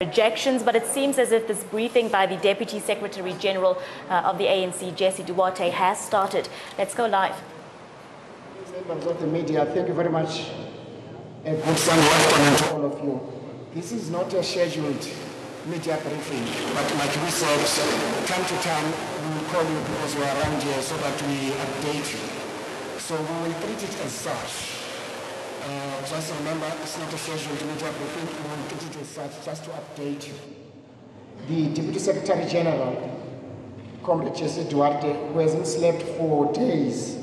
Rejections, but it seems as if this briefing by the Deputy Secretary General of the ANC, Jesse Duarte, has started. Let's go live. Members of the media, thank you very much. A good sun welcome to all of you. This is not a scheduled media briefing, but like we said, time to time we will call you because you are around here so that we update you. So we will treat it as such. Just remember, it's not a scheduled media briefing, we will treat it as such just to update you. The Deputy Secretary General, Comrade Jesse Duarte, who hasn't slept for days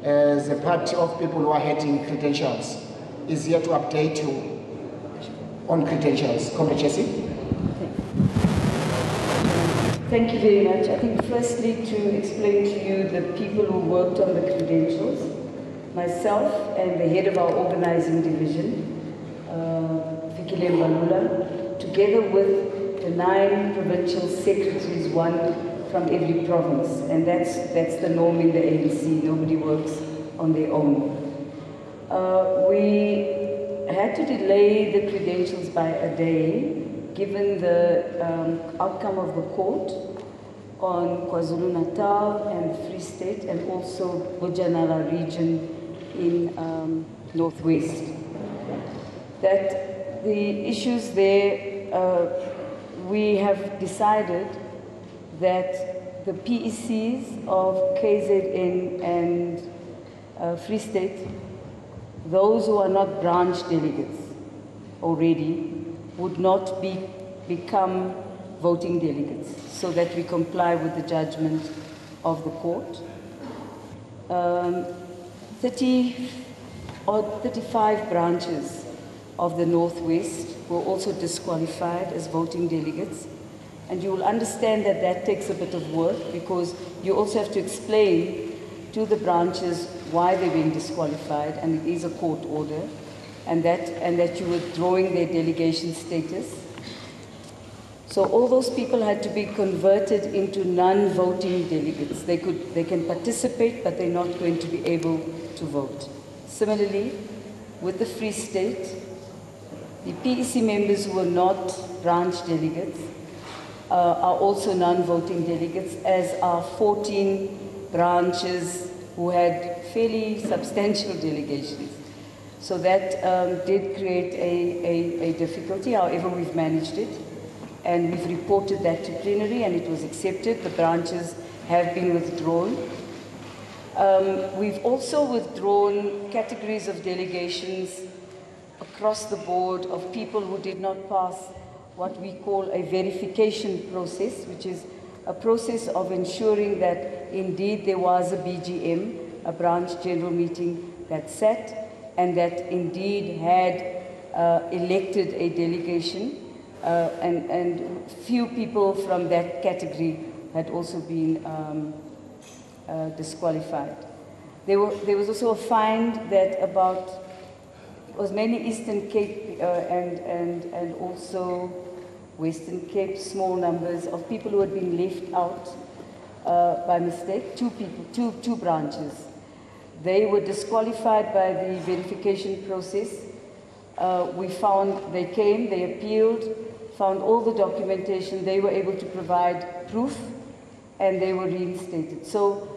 as a part of people who are heading credentials, is here to update you on credentials. Comrade Jesse. Thank you very much. I think firstly to explain to you the people who worked on the credentials, myself and the head of our organizing division, Fikile Mbalula, together with the 9 provincial secretaries, one from every province, and that's the norm in the ANC. Nobody works on their own. We had to delay the credentials by a day, given the outcome of the court on KwaZulu-Natal and Free State, and also Bojanala region in Northwest. That the issues there, we have decided that the PECs of KZN and Free State, those who are not branch delegates already, would not become voting delegates, so that we comply with the judgment of the court. 35 branches of the Northwest were also disqualified as voting delegates. And you will understand that that takes a bit of work, because you also have to explain to the branches why they're being disqualified, and it is a court order, and that you're withdrawing their delegation status. So all those people had to be converted into non-voting delegates. They can participate, but they're not going to be able to vote. Similarly, with the Free State, the PEC members who were not branch delegates are also non-voting delegates, as are 14 branches who had fairly substantial delegations. So that did create a difficulty. However, we've managed it, and we've reported that to plenary, and it was accepted. The branches have been withdrawn. We've also withdrawn categories of delegations across the board of people who did not pass what we call a verification process, which is a process of ensuring that indeed there was a BGM, a branch general meeting that sat, and that indeed had elected a delegation, and few people from that category had also been disqualified. There was also a find that it was mainly Eastern Cape and also Western Cape, small numbers of people who had been left out by mistake. 2 people, two branches. They were disqualified by the verification process. We found they came, they appealed, found all the documentation. They were able to provide proof, and they were reinstated. So,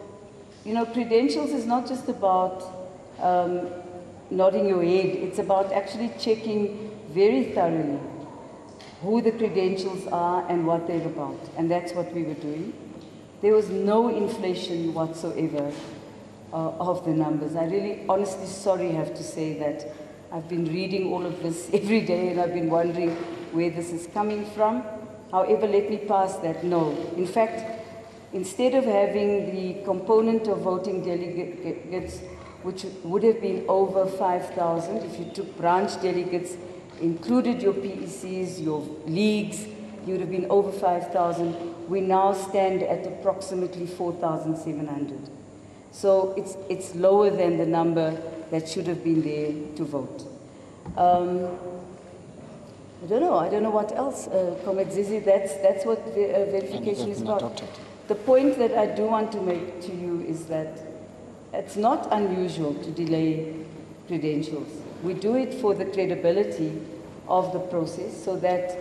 you know, credentials is not just about nodding your head. It's about actually checking very thoroughly who the credentials are and what they're about. And that's what we were doing. There was no inflation whatsoever of the numbers. I really, honestly, sorry, have to say that I've been reading all of this every day, and I've been wondering where this is coming from. However, let me pass that. No. In fact, instead of having the component of voting delegates, which would have been over 5,000, if you took branch delegates, included your PECs, your leagues, you would have been over 5,000. We now stand at approximately 4,700. So it's lower than the number that should have been there to vote. I don't know what else, Comrade Zizi, that's what verification is about. The point that I do want to make to you is that it's not unusual to delay credentials. We do it for the credibility of the process, so that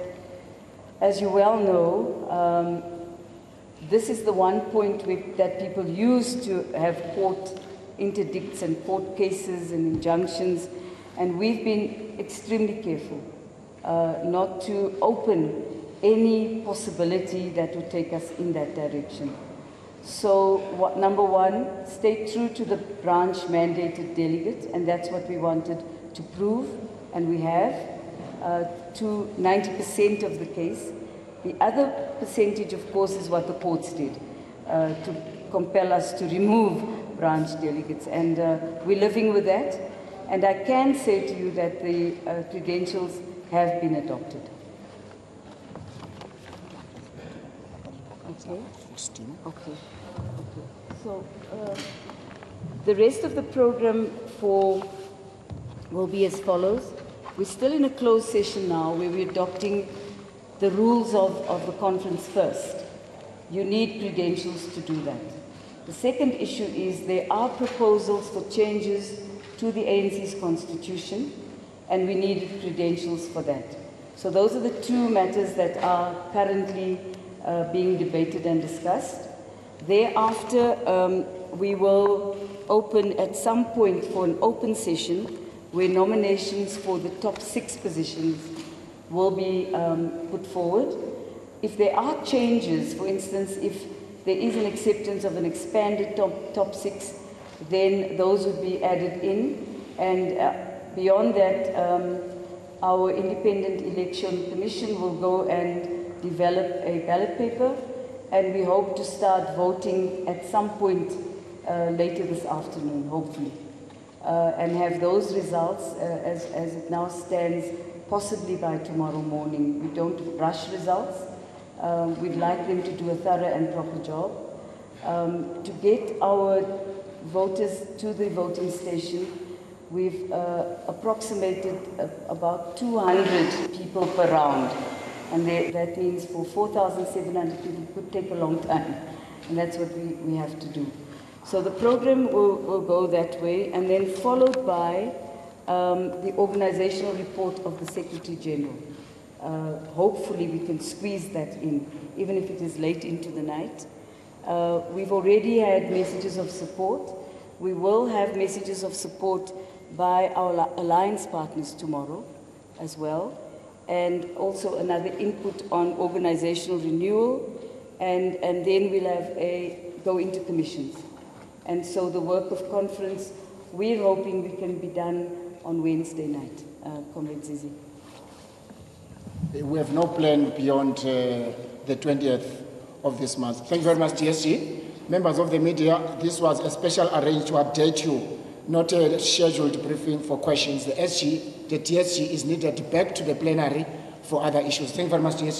as you well know, this is the one point that people use to have court interdicts and court cases and injunctions, and we've been extremely careful not to open any possibility that would take us in that direction. So, number one, stay true to the branch mandated delegate, and that's what we wanted to prove, and we have, to 90% of the case. The other percentage, of course, is what the courts did, to compel us to remove branch delegates, and we're living with that. And I can say to you that the credentials have been adopted. Okay. Okay. So the rest of the program will be as follows. We're still in a closed session now where we're adopting the rules of the conference first. You need credentials to do that. The second issue is there are proposals for changes to the ANC's constitution, and we need credentials for that. So those are the two matters that are currently being debated and discussed. Thereafter, we will open at some point for an open session where nominations for the top 6 positions will be put forward. If there are changes, for instance, if there is an acceptance of an expanded top 6, then those would be added in. And beyond that, our Independent Election Commission will go and develop a ballot paper, and we hope to start voting at some point later this afternoon, hopefully, and have those results as it now stands, possibly by tomorrow morning. We don't rush results. We'd like them to do a thorough and proper job. To get our voters to the voting station, we've approximated about 200 people per round. And that means for 4,700 people, it could take a long time. And that's what we have to do. So the program will go that way, and then followed by the organizational report of the Secretary General. Hopefully we can squeeze that in, even if it is late into the night. We've already had messages of support. We will have messages of support by our alliance partners tomorrow as well, and also another input on organizational renewal, and then we'll have go into commissions. And so the work of conference, we're hoping we can be done on Wednesday night. Comrade Zizi. We have no plan beyond the 20th of this month. Thank you very much, TSG. Members of the media, this was a special arranged to update you, not a scheduled briefing for questions. The TSG is needed back to the plenary for other issues. Thank you very much, TSG.